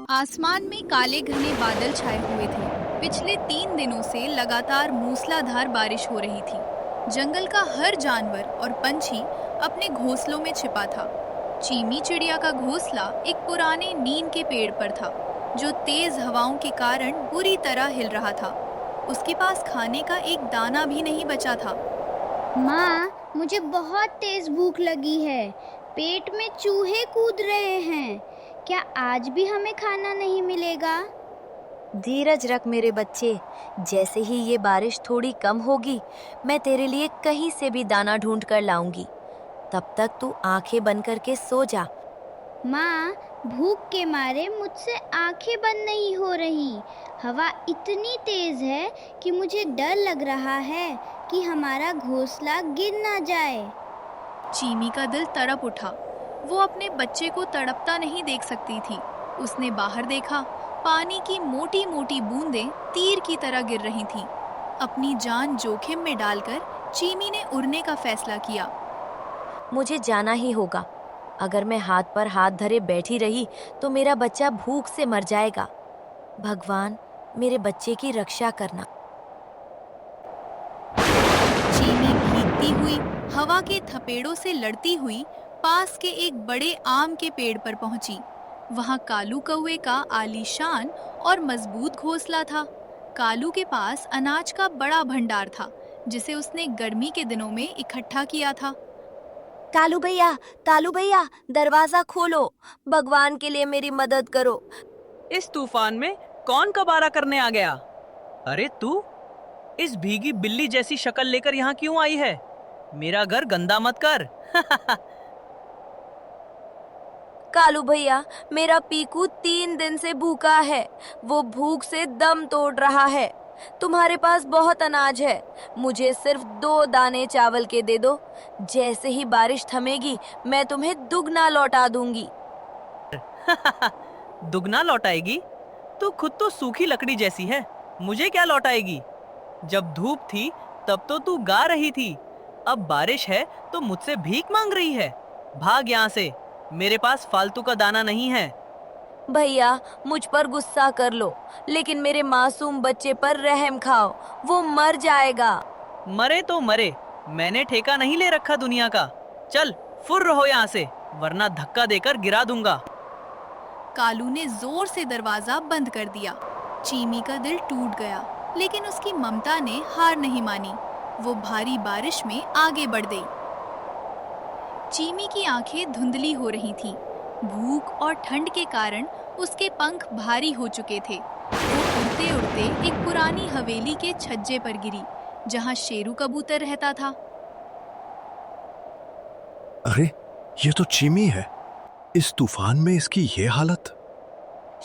आसमान में काले घने बादल छाए हुए थे। पिछले 3 दिनों से लगातार मूसलाधार बारिश हो रही थी। जंगल का हर जानवर और पंछी अपने घोंसलों में छिपा था। चीमी चिड़िया का घोंसला एक पुराने नीम के पेड़ पर था, जो तेज हवाओं के कारण बुरी तरह हिल रहा था। उसके पास खाने का एक दाना भी नहीं बचा था। माँ, मुझे बहुत तेज भूख लगी है। पेट में चूहे कूद रहे हैं। क्या आज भी हमें खाना नहीं मिलेगा? धीरज रख मेरे बच्चे। जैसे ही ये बारिश थोड़ी कम होगी, मैं तेरे लिए कहीं से भी दाना ढूंढ कर लाऊंगी। तब तक तू आंखें बंद करके सो जा। माँ, भूख के मारे मुझसे आंखें बंद नहीं हो रही। हवा इतनी तेज है कि मुझे डर लग रहा है कि हमारा घोंसला गिर ना जाए। चीमी का दिल तड़प उठा। वो अपने बच्चे को तड़पता नहीं देख सकती थी। उसने बाहर देखा। पानी की मोटी मोटी बूंदें तीर की तरह गिर रही थीं। अपनी जान जोखिम में डालकर चीमी ने उड़ने का फैसला किया। मुझे जाना ही होगा। अगर मैं हाथ पर हाथ धरे बैठी रही तो मेरा बच्चा भूख से मर जाएगा। भगवान, मेरे बच्चे की रक्षा करना। चीमी भीगती हुई, हवा के थपेड़ों से लड़ती हुई पास के एक बड़े आम के पेड़ पर पहुंची। वहां कालू कौवे का आलीशान और मजबूत घोंसला था। कालू के पास अनाज का बड़ा भंडार था, जिसे उसने गर्मी के दिनों में इकट्ठा किया था। तालू भैया, दरवाजा खोलो। भगवान के लिए मेरी मदद करो। इस तूफान में कौन कबारा करने आ गया? अरे तू इस भीगी बिल्ली जैसी शक्ल लेकर यहाँ क्यों आई है? मेरा घर गंदा मत कर। कालू भैया, मेरा पीकू 3 दिन से भूखा है। वो भूख से दम तोड़ रहा है। तुम्हारे पास बहुत अनाज है। मुझे सिर्फ 2 दाने चावल के दे दो। जैसे ही बारिश थमेगी, मैं तुम्हें दुगना लौटा दूंगी। दुगना लौटाएगी? तू खुद तो सूखी लकड़ी जैसी है। मुझे क्या लौटाएगी? जब धूप थी तब तो तू गा रही थी। अब बारिश है तो मुझसे भीख मांग रही है। भाग यहाँ से। मेरे पास फालतू का दाना नहीं है। भैया, मुझ पर गुस्सा कर लो, लेकिन मेरे मासूम बच्चे पर रहम खाओ। वो मर जाएगा। मरे तो मरे, मैंने ठेका नहीं ले रखा दुनिया का। चल फुर्र हो यहाँ से, वरना धक्का देकर गिरा दूंगा। कालू ने जोर से दरवाजा बंद कर दिया। चीमी का दिल टूट गया, लेकिन उसकी ममता ने हार नहीं मानी। वो भारी बारिश में आगे बढ़ गई। चीमी की आंखें धुंधली हो रही थीं। भूख और ठंड के कारण उसके पंख भारी हो चुके थे। वो उड़ते उड़ते एक पुरानी हवेली के छज्जे पर गिरी, जहां शेरू कबूतर रहता था। अरे, ये तो चीमी है। इस तूफान में इसकी ये हालत।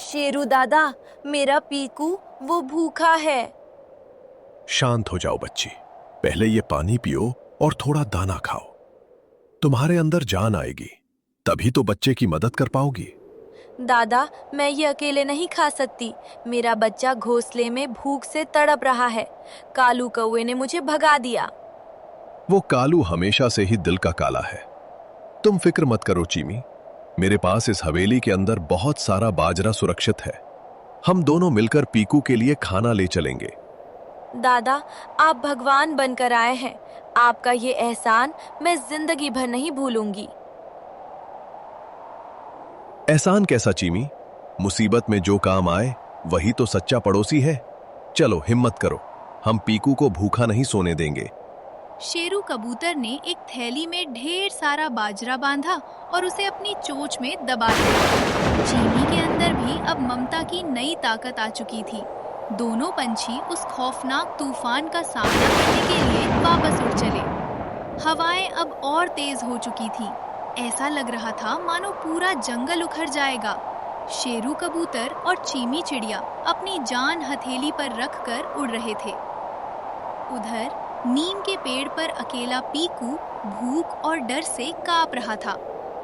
शेरू दादा, मेरा पीकू वो भूखा है। शांत हो जाओ बच्ची। पहले ये पानी पियो और थोड़ा दाना खाओ। तुम्हारे अंदर जान आएगी, तभी तो बच्चे की मदद कर पाओगी। दादा, मैं ये अकेले नहीं खा सकती। मेरा बच्चा घोंसले में भूख से तड़प रहा है। कालू कौवे ने मुझे भगा दिया। वो कालू हमेशा से ही दिल का काला है। तुम फिक्र मत करो चीमी। मेरे पास इस हवेली के अंदर बहुत सारा बाजरा सुरक्षित है। हम दोनों मिलकर पीकू के लिए खाना ले चलेंगे। दादा, आप भगवान बनकर आए हैं। आपका ये एहसान मैं जिंदगी भर नहीं भूलूंगी। एहसान कैसा चीमी? मुसीबत में जो काम आए वही तो सच्चा पड़ोसी है। चलो हिम्मत करो, हम पीकू को भूखा नहीं सोने देंगे। शेरू कबूतर ने एक थैली में ढेर सारा बाजरा बांधा और उसे अपनी चोंच में दबा लिया। चीनी के अंदर भी अब ममता की नई ताकत आ चुकी थी। दोनों पंछी उस खौफनाक तूफान का सामना करने के लिए वापस उड़ चले। हवाएं अब और तेज हो चुकी थी। ऐसा लग रहा था मानो पूरा जंगल उखड़ जाएगा। शेरू कबूतर और चीमी चिड़िया अपनी जान हथेली पर रखकर उड़ रहे थे। उधर नीम के पेड़ पर अकेला पीकू भूख और डर से कांप रहा था।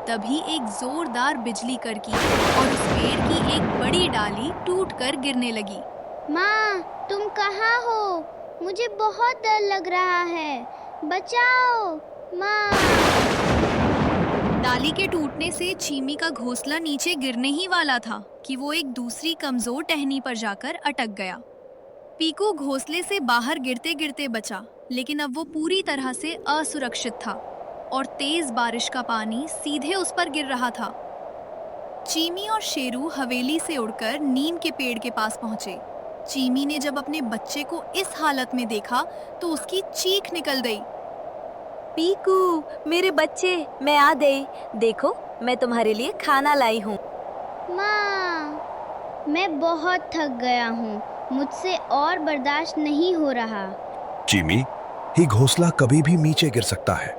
तभी एक जोरदार बिजली कड़की और उस पेड़ की एक बड़ी डाली टूटकर गिरने लगी। माँ, तुम कहाँ हो? मुझे बहुत डर लग रहा है। बचाओ माँ। डाली के टूटने से चीमी का घोंसला नीचे गिरने ही वाला था कि वो एक दूसरी कमजोर टहनी पर जाकर अटक गया। पीकू घोंसले से बाहर गिरते गिरते बचा, लेकिन अब वो पूरी तरह से असुरक्षित था और तेज बारिश का पानी सीधे उस पर गिर रहा था। चीमी और शेरू हवेली से उड़कर नीम के पेड़ के पास पहुंचे। चीमी ने जब अपने बच्चे को इस हालत में देखा तो उसकी चीख निकल गई। पीकू, मेरे बच्चे, मैं आ गई। देखो, मैं तुम्हारे लिए खाना लाई हूँ। माँ, मैं बहुत थक गया हूँ, मुझसे और बर्दाश्त नहीं हो रहा। चीमी, ये घोंसला कभी भी नीचे गिर सकता है।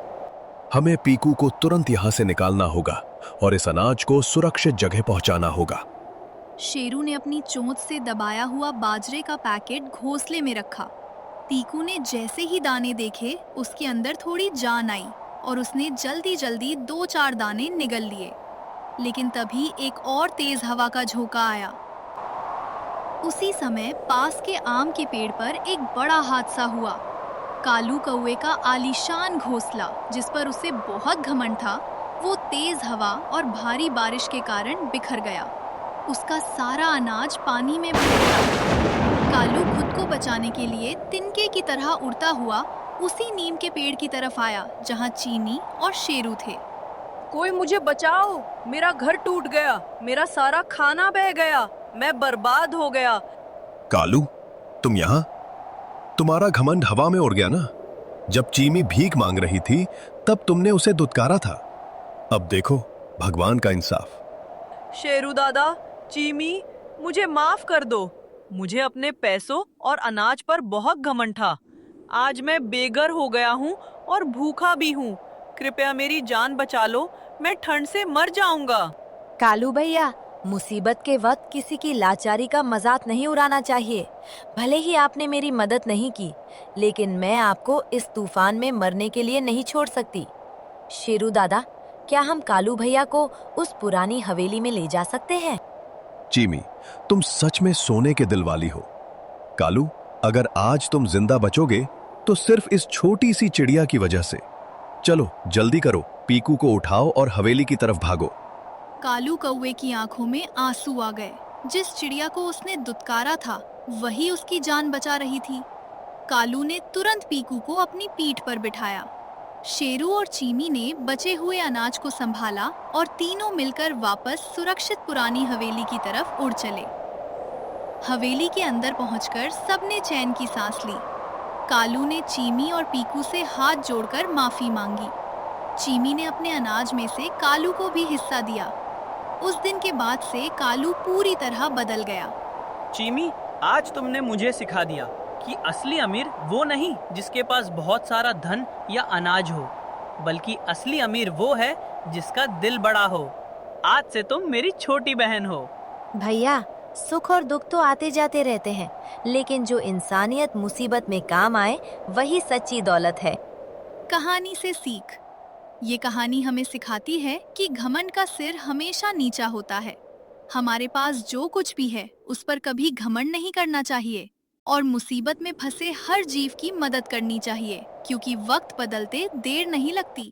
हमें पीकू को तुरंत यहाँ से निकालना होगा और इस अनाज को सुरक्षित जगह पहुंचाना होगा। शेरू ने अपनी चोंच से दबाया हुआ बाजरे का पैकेट घोंसले में रखा। पीकू ने जैसे ही दाने देखे, उसके अंदर थोड़ी जान आई और उसने जल्दी जल्दी 2-4 दाने निगल लिए। लेकिन तभी एक और तेज हवा का झोंका आया। उसी समय पास के आम के पेड़ पर एक बड़ा हादसा हुआ। कालू कौवे का आलीशान घोंसला, जिस पर उसे बहुत घमंड था, वो तेज हवा और भारी बारिश के कारण बिखर गया। उसका सारा अनाज पानी में बह गया। कालू खुद को बचाने के लिए तिनके की तरह उड़ता हुआ उसी नीम के पेड़ की तरफ आया जहां चीनी और शेरू थे। कोई मुझे बचाओ, मेरा घर टूट गया, मेरा सारा खाना बह गया, मैं बर्बाद हो गया। कालू, तुम यहाँ? तुम्हारा घमंड हवा में उड़ गया ना? जब चीमी भीख मांग रही थी तब तुमने उसे दुत्कारा था। अब देखो, भगवान का इंसाफ। शेरू दादा, चीमी, मुझे माफ कर दो। मुझे अपने पैसों और अनाज पर बहुत घमंड था। आज मैं बेघर हो गया हूँ और भूखा भी हूँ। कृपया मेरी जान बचा लो, मैं ठंड से मर जाऊंगा। कालू भैया, मुसीबत के वक्त किसी की लाचारी का मजाक नहीं उड़ाना चाहिए। भले ही आपने मेरी मदद नहीं की, लेकिन मैं आपको इस तूफान में मरने के लिए नहीं छोड़ सकती। शेरू दादा, क्या हम कालू भैया को उस पुरानी हवेली में ले जा सकते हैं? चीमी, तुम सच में सोने के दिल वाली हो। कालू, अगर आज तुम जिंदा बचोगे तो सिर्फ इस छोटी सी चिड़िया की वजह से। चलो जल्दी करो, पीकू को उठाओ और हवेली की तरफ भागो। कालू कौवे की आंखों में आंसू आ गए। जिस चिड़िया को उसने दुत्कारा था, वही उसकी जान बचा रही थी। कालू ने तुरंत पीकू को अपनी पीठ पर बिठाया। शेरू और चीमी ने बचे हुए अनाज को संभाला और तीनों मिलकर वापस सुरक्षित पुरानी हवेली की तरफ उड़ चले। हवेली के अंदर पहुंचकर सबने चैन की सांस ली। कालू ने चीमी और पीकू से हाथ जोड़कर माफी मांगी। चीमी ने अपने अनाज में से कालू को भी हिस्सा दिया। उस दिन के बाद से कालू पूरी तरह बदल गया। चीमी, आज तुमने मुझे सिखा दिया कि असली अमीर वो नहीं जिसके पास बहुत सारा धन या अनाज हो, बल्कि असली अमीर वो है जिसका दिल बड़ा हो। आज से तुम मेरी छोटी बहन हो। भैया, सुख और दुख तो आते जाते रहते हैं, लेकिन जो इंसानियत मुसीबत में काम आए, वही सच्ची दौलत है। कहानी से सीख। ये कहानी हमें सिखाती है कि घमंड का सिर हमेशा नीचा होता है। हमारे पास जो कुछ भी है, उस पर कभी घमंड नहीं करना चाहिए और मुसीबत में फंसे हर जीव की मदद करनी चाहिए, क्योंकि वक्त बदलते देर नहीं लगती।